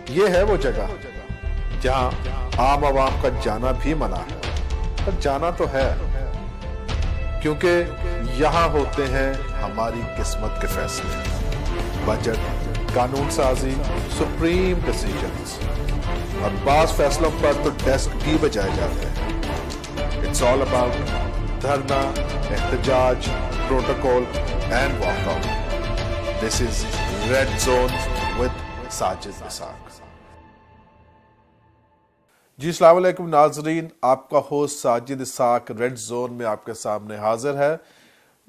یہ ہے وہ جگہ جہاں عام عوام کا جانا بھی منع ہے، پر جانا تو ہے، کیونکہ یہاں ہوتے ہیں ہماری قسمت کے فیصلے، بجٹ، قانون سازی، سپریم ڈیسیجنز، اور بعض فیصلوں پر تو ڈیسک بھی بجائے جاتے ہیں۔ اٹس آل اباؤٹ دھرنا، احتجاج، protocol and walk out. This is red zone with Sajid Ishaq. جی السلام علیکم ناظرین، آپ کا host Sajid Ishaq red zone میں آپ کے سامنے حاضر ہے۔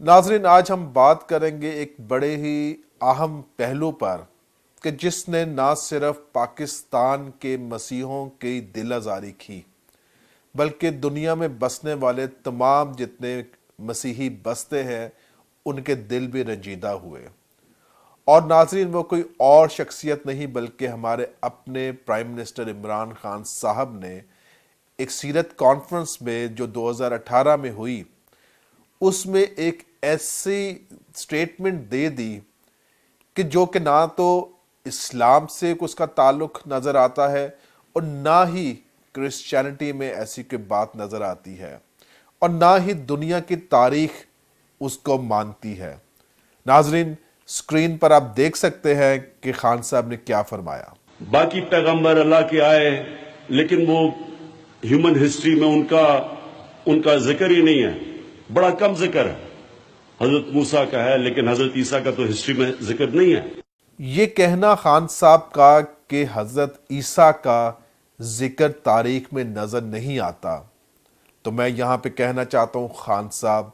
ناظرین، آج ہم بات کریں گے ایک بڑے ہی اہم پہلو پر کہ جس نے نہ صرف پاکستان کے مسیحیوں کی دل آزاری کی بلکہ دنیا میں بسنے والے تمام جتنے مسیحی بستے ہیں ان کے دل بھی رنجیدہ ہوئے۔ اور ناظرین، وہ کوئی اور شخصیت نہیں بلکہ ہمارے اپنے پرائم منسٹر عمران خان صاحب نے ایک سیرت کانفرنس میں جو 2018 میں ہوئی، اس میں ایک ایسی سٹیٹمنٹ دے دی کہ جو کہ نہ تو اسلام سے اس کا تعلق نظر آتا ہے اور نہ ہی کرسچینٹی میں ایسی کوئی بات نظر آتی ہے، اور نہ ہی دنیا کی تاریخ اس کو مانتی ہے۔ ناظرین، سکرین پر آپ دیکھ سکتے ہیں کہ خان صاحب نے کیا فرمایا۔ باقی پیغمبر اللہ کے آئے لیکن وہ ہیومن ہسٹری میں ان کا ذکر ہی نہیں ہے، بڑا کم ذکر ہے۔ حضرت موسیٰ کا ہے لیکن حضرت عیسیٰ کا تو ہسٹری میں ذکر نہیں ہے۔ یہ کہنا خان صاحب کا کہ حضرت عیسیٰ کا ذکر تاریخ میں نظر نہیں آتا، تو میں یہاں پہ کہنا چاہتا ہوں خان صاحب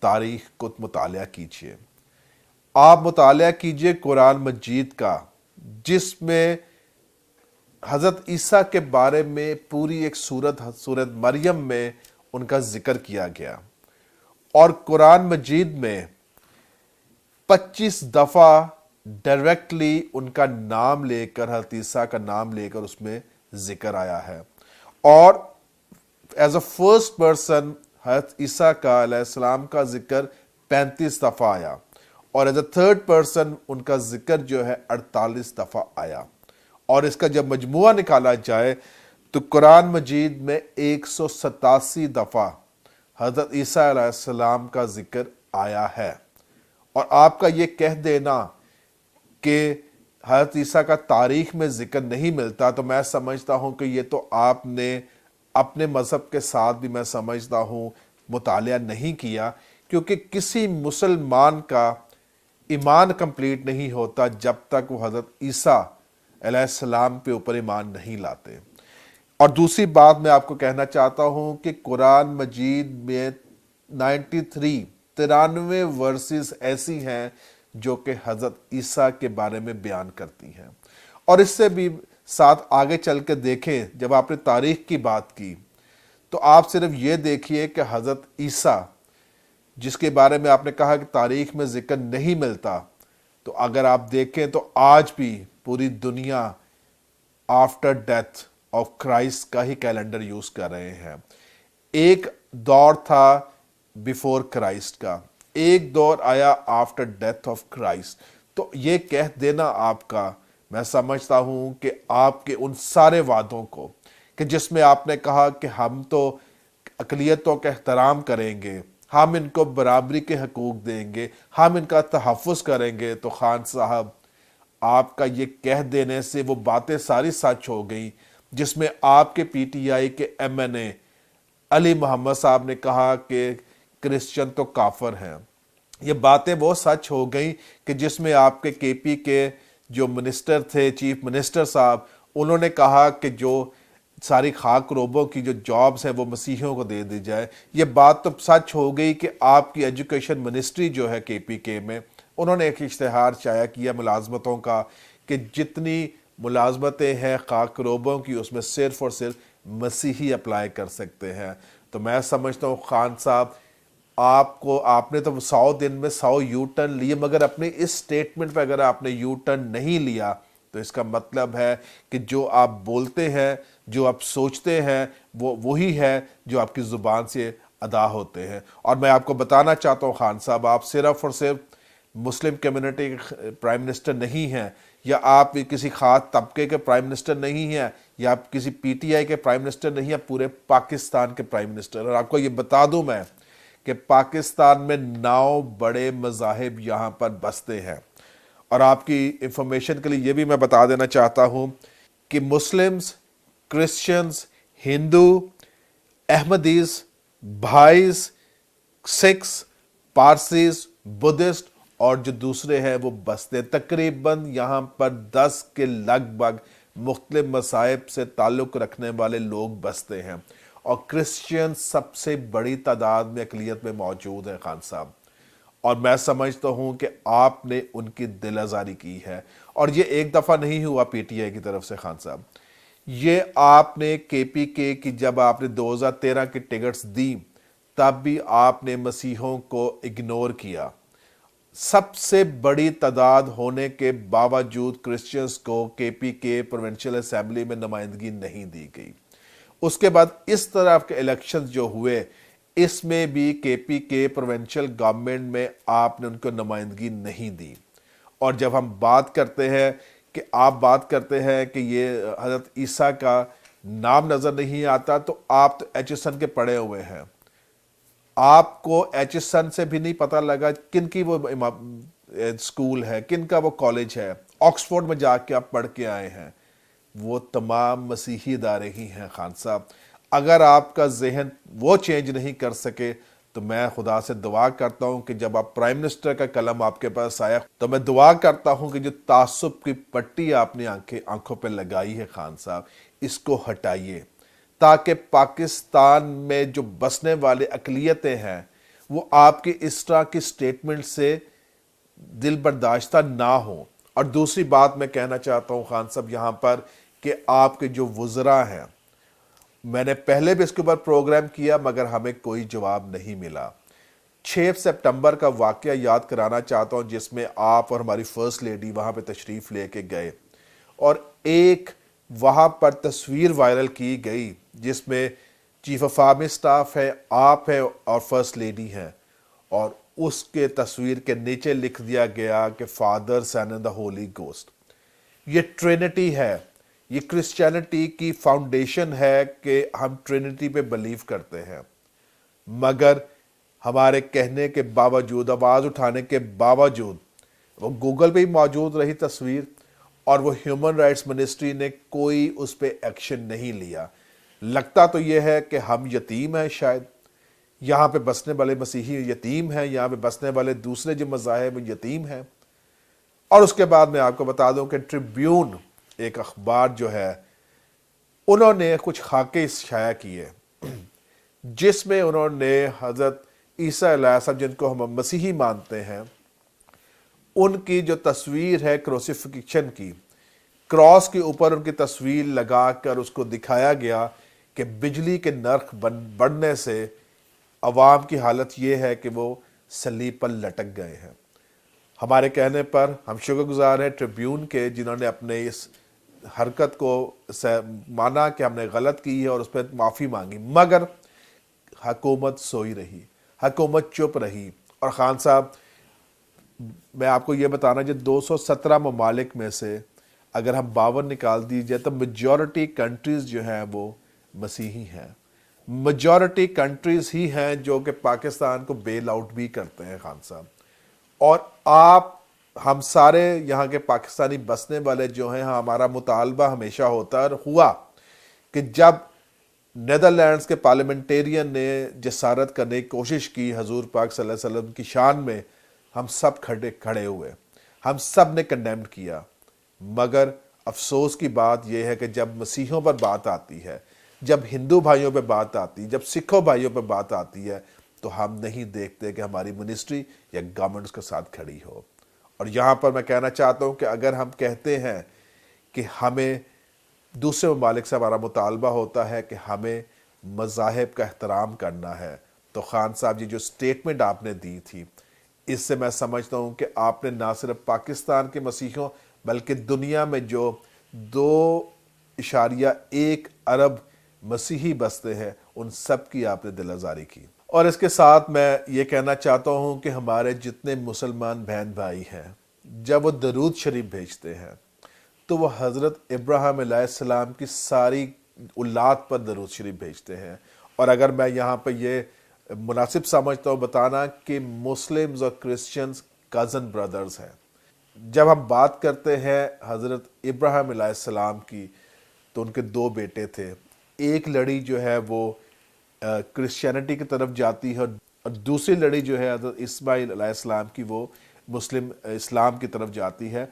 تاریخ کو مطالعہ کیجئے۔ آپ مطالعہ کیجئے قرآن مجید کا، جس میں حضرت عیسیٰ کے بارے میں پوری ایک سورت مریم میں ان کا ذکر کیا گیا، اور قرآن مجید میں 25 دفعہ ڈائریکٹلی ان کا نام لے کر، حضرت عیسیٰ کا نام لے کر اس میں ذکر آیا ہے، اور ایز اے فرسٹ پرسن حضرت عیسیٰ کا علیہ السلام کا ذکر 35 دفعہ آیا، اور as a third person in کا ذکر جو ہے 48 دفعہ آیا، اور اس کا جب مجموعہ نکالا جائے تو قرآن مجید میں 187 دفعہ حضرت عیسیٰ علیہ السلام کا ذکر آیا ہے۔ اور آپ کا یہ کہہ دینا کہ حضرت عیسیٰ کا تاریخ میں ذکر نہیں ملتا، تو میں سمجھتا ہوں کہ یہ تو آپ نے اپنے مذہب کے ساتھ بھی، میں سمجھتا ہوں، مطالعہ نہیں کیا، کیونکہ کسی مسلمان کا ایمان کمپلیٹ نہیں ہوتا جب تک وہ حضرت عیسیٰ علیہ السلام پہ اوپر ایمان نہیں لاتے۔ اور دوسری بات میں آپ کو کہنا چاہتا ہوں کہ قرآن مجید میں 93 ورسز ایسی ہیں جو کہ حضرت عیسیٰ کے بارے میں بیان کرتی ہیں۔ اور اس سے بھی ساتھ آگے چل کے دیکھیں، جب آپ نے تاریخ کی بات کی تو آپ صرف یہ دیکھیے کہ حضرت عیسیٰ جس کے بارے میں آپ نے کہا کہ تاریخ میں ذکر نہیں ملتا، تو اگر آپ دیکھیں تو آج بھی پوری دنیا آفٹر ڈیتھ آف کرائسٹ کا ہی کیلنڈر یوز کر رہے ہیں۔ ایک دور تھا بیفور کرائسٹ کا، ایک دور آیا آفٹر ڈیتھ آف کرائسٹ۔ تو یہ کہہ دینا آپ کا، میں سمجھتا ہوں کہ آپ کے ان سارے وعدوں کو کہ جس میں آپ نے کہا کہ ہم تو اقلیتوں کا احترام کریں گے، ہم ان کو برابری کے حقوق دیں گے، ہم ان کا تحفظ کریں گے، تو خان صاحب آپ کا یہ کہہ دینے سے وہ باتیں ساری سچ ہو گئیں جس میں آپ کے پی ٹی آئی کے ایم این اے علی محمد صاحب نے کہا کہ کرسچن تو کافر ہیں۔ یہ باتیں وہ سچ ہو گئیں کہ جس میں آپ کے کے پی کے جو منسٹر تھے، چیف منسٹر صاحب، انہوں نے کہا کہ جو ساری خاک روبوں کی جو جابز ہیں وہ مسیحیوں کو دے دی جائے۔ یہ بات تو سچ ہو گئی کہ آپ کی ایجوکیشن منسٹری جو ہے کے پی کے میں، انہوں نے ایک اشتہار شائع کیا ملازمتوں کا کہ جتنی ملازمتیں ہیں خاک روبوں کی، اس میں صرف اور صرف مسیحی اپلائی کر سکتے ہیں۔ تو میں سمجھتا ہوں خان صاحب آپ نے تو 100 دن میں 100 یو ٹرن لیے، مگر اپنے اس سٹیٹمنٹ پہ اگر آپ نے یو ٹرن نہیں لیا تو اس کا مطلب ہے کہ جو آپ بولتے ہیں، جو آپ سوچتے ہیں، وہ وہی ہے جو آپ کی زبان سے ادا ہوتے ہیں۔ اور میں آپ کو بتانا چاہتا ہوں خان صاحب، آپ صرف اور صرف مسلم کمیونٹی کے پرائم منسٹر نہیں ہیں، یا آپ کسی خاص طبقے کے پرائم منسٹر نہیں ہیں، یا آپ کسی پی ٹی آئی کے پرائم منسٹر نہیں ہیں، پورے پاکستان کے پرائم منسٹر۔ اور آپ کو یہ بتا دوں میں کہ پاکستان میں 9 بڑے مذاہب یہاں پر بستے ہیں۔ اور آپ کی انفارمیشن کے لیے یہ بھی میں بتا دینا چاہتا ہوں کہ مسلمز، کرسچنز، ہندو، احمدیز، بھائیز، سکھس، پارسیز، بدھسٹ اور جو دوسرے ہیں وہ بستے تقریباً یہاں پر 10 کے لگ بھگ مختلف مذاہب سے تعلق رکھنے والے لوگ بستے ہیں، اور کرسچین سب سے بڑی تعداد میں اقلیت میں موجود ہیں خان صاحب۔ اور میں سمجھتا ہوں کہ آپ نے ان کی دل آزاری کی ہے، اور یہ ایک دفعہ نہیں ہوا پی ٹی آئی کی طرف سے خان صاحب، یہ آپ نے کے پی کے کی جب آپ نے 2013 کی ٹکٹس دی تب بھی آپ نے مسیحوں کو اگنور کیا۔ سب سے بڑی تعداد ہونے کے باوجود کرسچنز کو کے پی کے پروونشل اسمبلی میں نمائندگی نہیں دی گئی۔ اس کے بعد اس طرح کے الیکشنز جو ہوئے اس میں بھی کے پی کے پروونشل گورنمنٹ میں آپ نے ان کو نمائندگی نہیں دی۔ اور جب ہم بات کرتے ہیں کہ آپ بات کرتے ہیں کہ یہ حضرت عیسیٰ کا نام نظر نہیں آتا، تو آپ تو ایچ ایس این کے پڑھے ہوئے ہیں، آپ کو ایچ ایس این سے بھی نہیں پتہ لگا کن کی وہ اسکول ہے، کن کا وہ کالج ہے، آکسفورڈ میں جا کے آپ پڑھ کے آئے ہیں، وہ تمام مسیحی ادارے ہی ہیں خان صاحب۔ اگر آپ کا ذہن وہ چینج نہیں کر سکے تو میں خدا سے دعا کرتا ہوں کہ جب آپ پرائم منسٹر کا قلم آپ کے پاس آیا تو میں دعا کرتا ہوں کہ جو تعصب کی پٹی آپ نے آنکھوں پہ لگائی ہے خان صاحب، اس کو ہٹائیے، تاکہ پاکستان میں جو بسنے والے اقلیتیں ہیں وہ آپ کی اس طرح کی سٹیٹمنٹ سے دل برداشتہ نہ ہوں۔ اور دوسری بات میں کہنا چاہتا ہوں خان صاحب یہاں پر کہ آپ کے جو وزراء ہیں، میں نے پہلے بھی اس کے اوپر پروگرام کیا مگر ہمیں کوئی جواب نہیں ملا۔ 6 سپٹمبر کا واقعہ یاد کرانا چاہتا ہوں جس میں آپ اور ہماری فرسٹ لیڈی وہاں پہ تشریف لے کے گئے، اور ایک وہاں پر تصویر وائرل کی گئی جس میں چیف آف آرمی سٹاف ہے، آپ ہے اور فرسٹ لیڈی ہیں، اور اس کے تصویر کے نیچے لکھ دیا گیا کہ Father, Son and the Holy Ghost. یہ ٹرینٹی ہے، یہ کرسچینٹی کی فاؤنڈیشن ہے کہ ہم ٹرینٹی پہ بلیو کرتے ہیں، مگر ہمارے کہنے کے باوجود، آواز اٹھانے کے باوجود، وہ گوگل پہ ہی موجود رہی تصویر، اور وہ ہیومن رائٹس منسٹری نے کوئی اس پہ ایکشن نہیں لیا۔ لگتا تو یہ ہے کہ ہم یتیم ہیں، شاید یہاں پہ بسنے والے مسیحی یتیم ہیں، یہاں پہ بسنے والے دوسرے جو مذاہب یتیم ہیں۔ اور اس کے بعد میں آپ کو بتا دوں کہ ٹریبیون ایک اخبار جو ہے، انہوں نے کچھ خاکے شائع کیے جس میں انہوں نے حضرت عیسیٰ علیہ السلام جن کو ہم مسیحی مانتے ہیں ان کی جو تصویر ہے کروسیفکشن کی، کراس کے اوپر ان کی تصویر لگا کر اس کو دکھایا گیا کہ بجلی کے نرخ بڑھنے سے عوام کی حالت یہ ہے کہ وہ صلیب پر لٹک گئے ہیں۔ ہمارے کہنے پر ہم شکر گزار ہیں ٹریبیون کے، جنہوں نے اپنے اس حرکت کو مانا کہ ہم نے غلط کی ہے اور اس پہ معافی مانگی، مگر حکومت سوئی رہی، حکومت چپ رہی۔ اور خان صاحب میں آپ کو یہ بتانا، جو 217 ممالک میں سے اگر ہم 52 نکال دیجئے تو میجورٹی کنٹریز جو ہیں وہ مسیحی ہیں، میجورٹی کنٹریز ہی ہیں جو کہ پاکستان کو بیل آؤٹ بھی کرتے ہیں خان صاحب۔ اور ہم سارے یہاں کے پاکستانی بسنے والے جو ہیں، ہمارا مطالبہ ہمیشہ ہوتا ہے اور ہوا کہ جب نیدرلینڈز کے پارلیمنٹیرین نے جسارت کرنے کی کوشش کی حضور پاک صلی اللہ علیہ وسلم کی شان میں، ہم سب کھڑے ہوئے، ہم سب نے کنڈیمڈ کیا۔ مگر افسوس کی بات یہ ہے کہ جب مسیحیوں پر بات آتی ہے، جب ہندو بھائیوں پہ بات آتی ہے، جب سکھوں بھائیوں پہ بات آتی ہے، تو ہم نہیں دیکھتے کہ ہماری منسٹری یا گورنمنٹ کے ساتھ کھڑی ہو۔ اور یہاں پر میں کہنا چاہتا ہوں کہ اگر ہم کہتے ہیں کہ ہمیں دوسرے ممالک سے ہمارا مطالبہ ہوتا ہے کہ ہمیں مذاہب کا احترام کرنا ہے، تو خان صاحب یہ جو سٹیٹمنٹ آپ نے دی تھی، اس سے میں سمجھتا ہوں کہ آپ نے نہ صرف پاکستان کے مسیحیوں بلکہ دنیا میں جو 2.1 ارب مسیحی بستے ہیں ان سب کی آپ نے دل آزاری کی۔ اور اس کے ساتھ میں یہ کہنا چاہتا ہوں کہ ہمارے جتنے مسلمان بہن بھائی ہیں جب وہ درود شریف بھیجتے ہیں تو وہ حضرت ابراہیم علیہ السلام کی ساری اولاد پر درود شریف بھیجتے ہیں. اور اگر میں یہاں پہ یہ مناسب سمجھتا ہوں بتانا کہ مسلمز اور کرسچنز کزن برادرز ہیں. جب ہم بات کرتے ہیں حضرت ابراہیم علیہ السلام کی تو ان کے 2 بیٹے تھے. ایک لڑی جو ہے وہ کرسچینٹی کی طرف جاتی ہے اور دوسری لڑی جو ہے حضرت اسماعیل علیہ السلام کی وہ مسلم اسلام کی طرف جاتی ہے.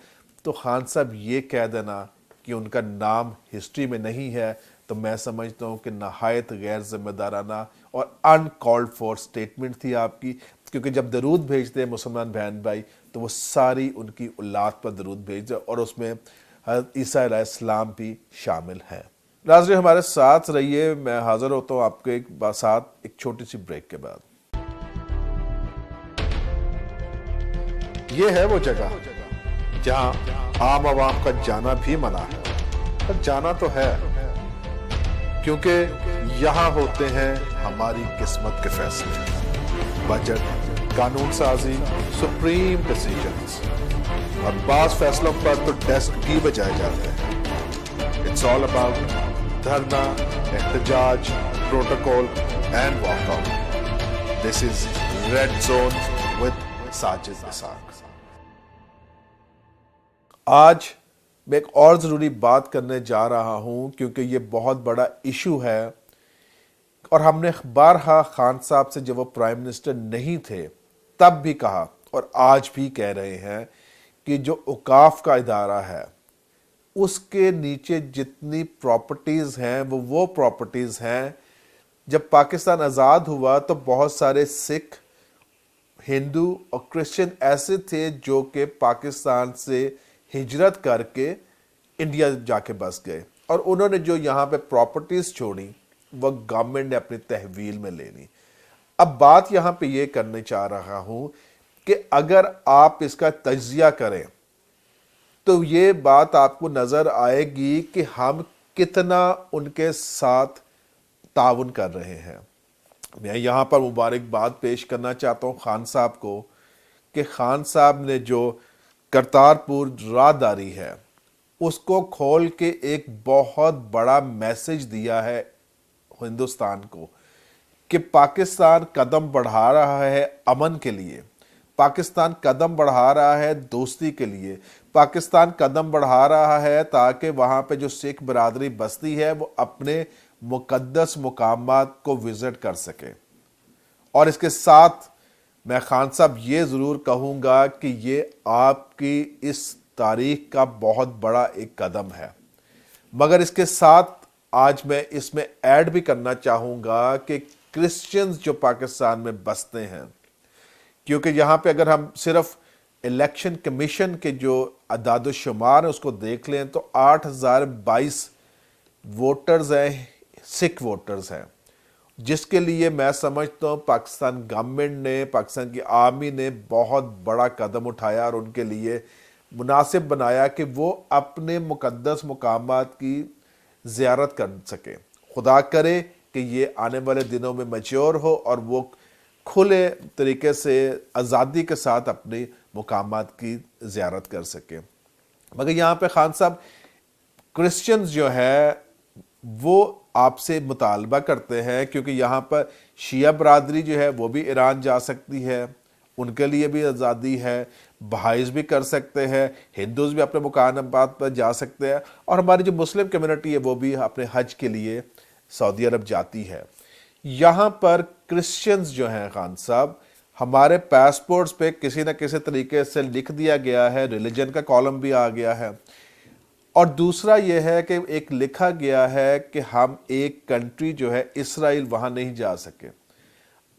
تو خان صاحب یہ کہہ دینا کہ ان کا نام ہسٹری میں نہیں ہے تو میں سمجھتا ہوں کہ نہایت غیر ذمہ دارانہ اور ان کالڈ فور سٹیٹمنٹ تھی آپ کی, کیونکہ جب درود بھیجتے ہیں مسلمان بہن بھائی تو وہ ساری ان کی اولاد پر درود بھیجتے ہیں اور اس میں حضرت عیسیٰ علیہ السلام بھی شامل ہیں. ناظرین ہمارے ساتھ رہیے, میں حاضر ہوتا ہوں آپ کے ساتھ ایک چھوٹی سی بریک کے بعد. یہ ہے وہ جگہ جہاں عام عوام کا جانا بھی منع ہے, پر جانا تو ہے کیونکہ یہاں ہوتے ہیں ہماری قسمت کے فیصلے. بجٹ, قانون سازی, سپریم ڈیسیجنز اور بعض فیصلوں پر تو ڈیسک بھی بجائے جاتے ہیں. It's all about دھرنا, احتجاج, protocol and walk out. This is Red Zone with Sajid Ishaq. آج میں ایک اور ضروری بات کرنے جا رہا ہوں کیونکہ یہ بہت بڑا ایشو ہے اور ہم نے بارہا خان صاحب سے جب وہ پرائم منسٹر نہیں تھے تب بھی کہا اور آج بھی کہہ رہے ہیں کہ جو اوقاف کا ادارہ ہے اس کے نیچے جتنی پراپرٹیز ہیں وہ پراپرٹیز ہیں. جب پاکستان آزاد ہوا تو بہت سارے سکھ, ہندو اور کرسچن ایسے تھے جو کہ پاکستان سے ہجرت کر کے انڈیا جا کے بس گئے اور انہوں نے جو یہاں پہ پراپرٹیز چھوڑی وہ گورنمنٹ نے اپنی تحویل میں لے لی. اب بات یہاں پہ یہ کرنے چاہ رہا ہوں کہ اگر آپ اس کا تجزیہ کریں تو یہ بات آپ کو نظر آئے گی کہ ہم کتنا ان کے ساتھ تعاون کر رہے ہیں. میں یہاں پر مبارکباد پیش کرنا چاہتا ہوں خان صاحب کو کہ خان صاحب نے جو کرتارپور راہداری ہے اس کو کھول کے ایک بہت بڑا میسج دیا ہے ہندوستان کو کہ پاکستان قدم بڑھا رہا ہے امن کے لیے, پاکستان قدم بڑھا رہا ہے دوستی کے لیے, پاکستان قدم بڑھا رہا ہے تاکہ وہاں پہ جو سکھ برادری بستی ہے وہ اپنے مقدس مقامات کو وزٹ کر سکے. اور اس کے ساتھ میں خان صاحب یہ ضرور کہوں گا کہ یہ آپ کی اس تاریخ کا بہت بڑا ایک قدم ہے, مگر اس کے ساتھ آج میں اس میں ایڈ بھی کرنا چاہوں گا کہ کرسچنز جو پاکستان میں بستے ہیں, کیونکہ یہاں پہ اگر ہم صرف الیکشن کمیشن کے جو اعداد و شمار ہیں اس کو دیکھ لیں تو 8022 ووٹرز ہیں, سکھ ووٹرز ہیں, جس کے لیے میں سمجھتا ہوں پاکستان گورنمنٹ نے, پاکستان کی آرمی نے بہت بڑا قدم اٹھایا اور ان کے لیے مناسب بنایا کہ وہ اپنے مقدس مقامات کی زیارت کر سکے. خدا کرے کہ یہ آنے والے دنوں میں میچور ہو اور وہ کھلے طریقے سے آزادی کے ساتھ اپنے مقامات کی زیارت کر سکے. مگر یہاں پہ خان صاحب کرسچنز جو ہے وہ آپ سے مطالبہ کرتے ہیں کیونکہ یہاں پر شیعہ برادری جو ہے وہ بھی ایران جا سکتی ہے, ان کے لیے بھی آزادی ہے, بہائیز بھی کر سکتے ہیں, ہندوز بھی اپنے مقامات پر جا سکتے ہیں اور ہماری جو مسلم کمیونٹی ہے وہ بھی اپنے حج کے لیے سعودی عرب جاتی ہے. یہاں پر کرسچنز جو ہیں خان صاحب ہمارے پاسپورٹس پہ کسی نہ کسی طریقے سے لکھ دیا گیا ہے, ریلیجن کا کالم بھی آ گیا ہے, اور دوسرا یہ ہے کہ ایک لکھا گیا ہے کہ ہم ایک کنٹری جو ہے اسرائیل وہاں نہیں جا سکے.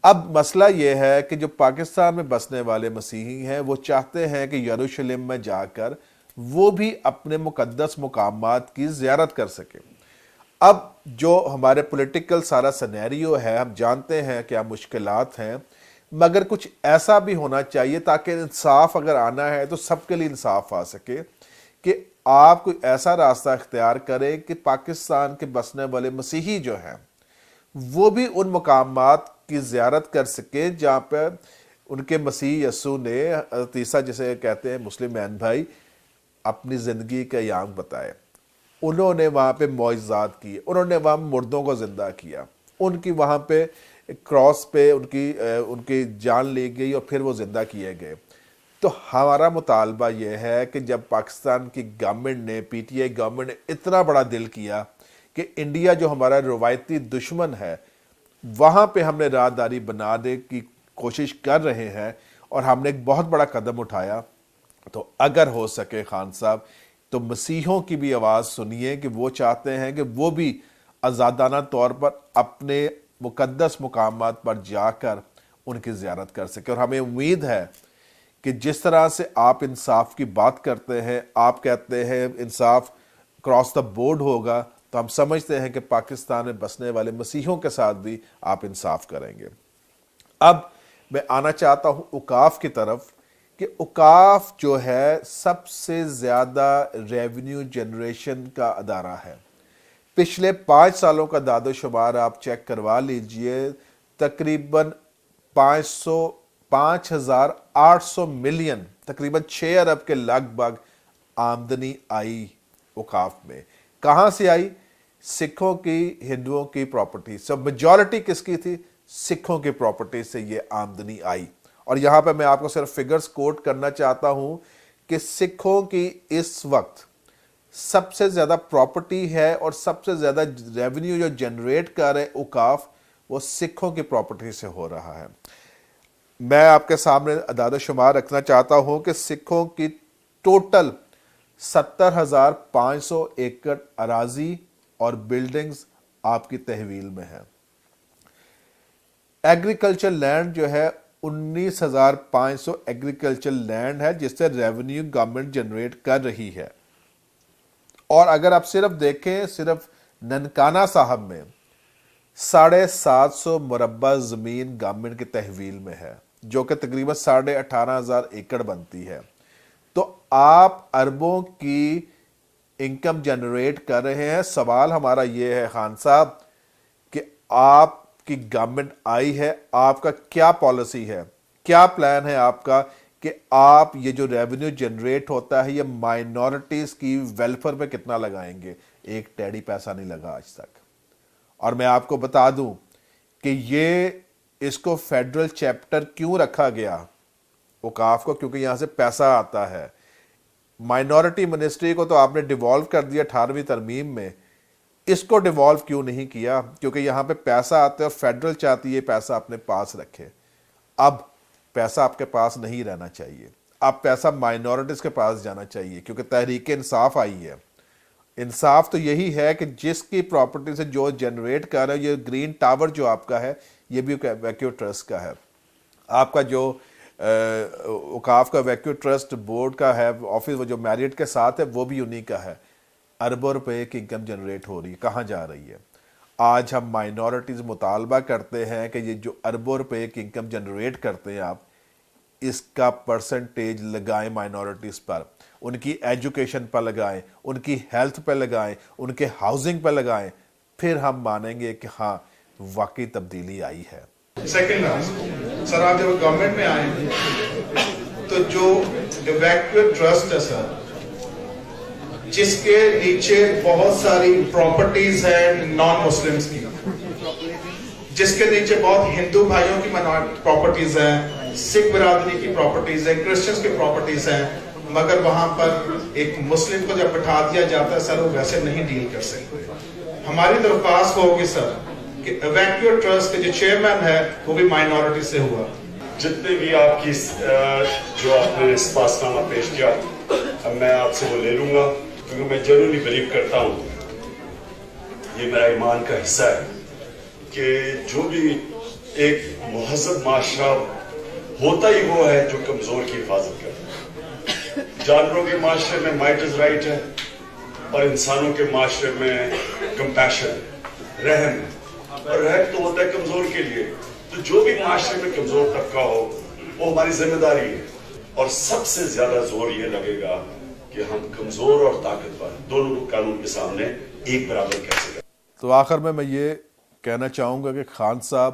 اب مسئلہ یہ ہے کہ جو پاکستان میں بسنے والے مسیحی ہیں وہ چاہتے ہیں کہ یروشلم میں جا کر وہ بھی اپنے مقدس مقامات کی زیارت کر سکے. اب جو ہمارے پولیٹیکل سارا سینیریو ہے ہم جانتے ہیں کیا مشکلات ہیں, مگر کچھ ایسا بھی ہونا چاہیے تاکہ انصاف اگر آنا ہے تو سب کے لیے انصاف آ سکے کہ آپ کوئی ایسا راستہ اختیار کریں کہ پاکستان کے بسنے والے مسیحی جو ہیں وہ بھی ان مقامات کی زیارت کر سکیں جہاں پہ ان کے مسیح یسوع نے حضرت عیسیٰ جسے کہتے ہیں مسلم مین بھائی اپنی زندگی کا ایام بتائے. انہوں نے وہاں پہ معجزات کیے, انہوں نے وہاں مردوں کو زندہ کیا, ان کی وہاں پہ کراس پہ ان کی جان لی گئی اور پھر وہ زندہ کیے گئے. تو ہمارا مطالبہ یہ ہے کہ جب پاکستان کی گورنمنٹ نے پی ٹی آئی گورنمنٹ نے اتنا بڑا دل کیا کہ انڈیا جو ہمارا روایتی دشمن ہے وہاں پہ ہم نے راہداری بنانے کی کوشش کر رہے ہیں اور ہم نے ایک بہت بڑا قدم اٹھایا, تو اگر ہو سکے خان صاحب تو مسیحوں کی بھی آواز سنیے کہ وہ چاہتے ہیں کہ وہ بھی آزادانہ طور پر اپنے مقدس مقامات پر جا کر ان کی زیارت کر سکے. اور ہمیں امید ہے کہ جس طرح سے آپ انصاف کی بات کرتے ہیں, آپ کہتے ہیں انصاف کراس دا بورڈ ہوگا, تو ہم سمجھتے ہیں کہ پاکستان میں بسنے والے مسیحوں کے ساتھ بھی آپ انصاف کریں گے. اب میں آنا چاہتا ہوں اوقاف کی طرف کہ اوقاف جو ہے سب سے زیادہ ریونیو جنریشن کا ادارہ ہے. پچھلے 5 سالوں کا داد و شمار آپ چیک کروا لیجئے, تقریباً 5,800 ملین, تقریباً 6 ارب کے لگ بھگ آمدنی آئی اوقاف میں. کہاں سے آئی؟ سکھوں کی, ہندوؤں کی پراپرٹی. سب میجورٹی کس کی تھی؟ سکھوں کی پراپرٹی سے یہ آمدنی آئی. اور یہاں پہ میں آپ کو صرف فگرز کوٹ کرنا چاہتا ہوں کہ سکھوں کی اس وقت سب سے زیادہ پراپرٹی ہے اور سب سے زیادہ ریونیو جو جنریٹ کر رہے اوقاف وہ سکھوں کی پراپرٹی سے ہو رہا ہے. میں آپ کے سامنے اعداد و شمار رکھنا چاہتا ہوں کہ سکھوں کی ٹوٹل 70,500 ایکڑ اراضی اور بلڈنگز آپ کی تحویل میں ہیں. ایگریکلچر لینڈ جو ہے 19,500 ایگریکلچر لینڈ ہے جس سے ریونیو گورنمنٹ جنریٹ کر رہی ہے. اور اگر آپ صرف دیکھیں صرف ننکانہ صاحب میں 750 مربع زمین گورنمنٹ کی تحویل میں ہے جو کہ تقریباً 18,500 ایکڑ بنتی ہے. تو آپ اربوں کی انکم جنریٹ کر رہے ہیں. سوال ہمارا یہ ہے خان صاحب کہ آپ کی گورنمنٹ آئی ہے, آپ کا کیا پالیسی ہے, کیا پلان ہے آپ کا کہ آپ یہ جو ریونیو جنریٹ ہوتا ہے یہ مائنورٹیز کی ویلفیئر پہ کتنا لگائیں گے؟ ایک ٹیڑی پیسہ نہیں لگا آج تک. اور میں آپ کو بتا دوں کہ یہ اس کو فیڈرل چیپٹر کیوں رکھا گیا اوقاف کو, کیونکہ یہاں سے پیسہ آتا ہے. مائنورٹی منسٹری کو تو آپ نے ڈیوالو کر دیا 18ویں ترمیم میں, اس کو ڈیوالو کیوں نہیں کیا؟ کیونکہ یہاں پہ پیسہ آتا ہے اور فیڈرل چاہتی ہے پیسہ اپنے پاس رکھے. اب پیسہ آپ کے پاس نہیں رہنا چاہیے, اب پیسہ مائنورٹیز کے پاس جانا چاہیے کیونکہ تحریک انصاف آئی ہے. انصاف تو یہی ہے کہ جس کی پراپرٹی سے جو جنریٹ کر رہا ہے, یہ گرین ٹاور جو آپ کا ہے یہ بھی ویکیو ٹرسٹ کا ہے, آپ کا جو اوقاف کا ویکیو ٹرسٹ بورڈ کا ہے آفس وہ جو میریٹ کے ساتھ ہے وہ بھی انہی کا ہے. اربوں روپے کی انکم جنریٹ ہو رہی ہے, کہاں جا رہی ہے؟ آج ہم مائنورٹیز مطالبہ کرتے ہیں کہ یہ جو اربوں روپے کی انکم جنریٹ کرتے ہیں آپ اس کا پرسنٹیج لگائیں مائنورٹیز پر, ان کی ایجوکیشن پر لگائیں, ان کی ہیلتھ پہ لگائیں, ان کے ہاؤسنگ پہ لگائیں, پھر ہم مانیں گے کہ ہاں واقعی تبدیلی آئی ہے. سیکنڈ سر, آپ جب گورنمنٹ میں آئے تو جو ایویکویٹ ٹرسٹ ہے سر جس کے نیچے بہت ساری پراپرٹیز ہیں نان مسلمز کی, جس کے نیچے بہت ہندو بھائیوں کی پراپرٹیز ہیں, سکھ برادری کی پراپرٹیز ہیں, کرسچنز کی پراپرٹیز ہیں, مگر وہاں پر ایک مسلم کو جب بٹھا دیا جاتا ہے سر وہ ویسے نہیں ڈیل کر سکتے. ہماری درخواست ہوگی سر کہ ایویکویٹ ٹرسٹ کے جو چیئرمین ہے وہ بھی مائنورٹی سے ہوا. جتنے بھی آپ کی جو آپ نے اس پاس نامہ پیش کیا اب میں آپ سے وہ لے لوں گا کیونکہ میں جنرلی بلیو کرتا ہوں, یہ میرا ایمان کا حصہ ہے کہ جو بھی ایک مہذب معاشرہ ہوتا ہی وہ ہے جو کمزور کی حفاظت کرتا ہے. جانوروں کے معاشرے میں مائٹز رائٹ ہے اور انسانوں کے معاشرے میں کمپیشن, رحم, اور رحم تو ہوتا ہے کمزور کے لیے. تو جو بھی معاشرے میں کمزور طبقہ ہو وہ ہماری ذمہ داری ہے, اور سب سے زیادہ زور یہ لگے گا کہ ہم کمزور اور طاقتور دونوں کو قانون کے سامنے ایک برابر کیسے کریں. تو آخر میں یہ کہنا چاہوں گا کہ خان صاحب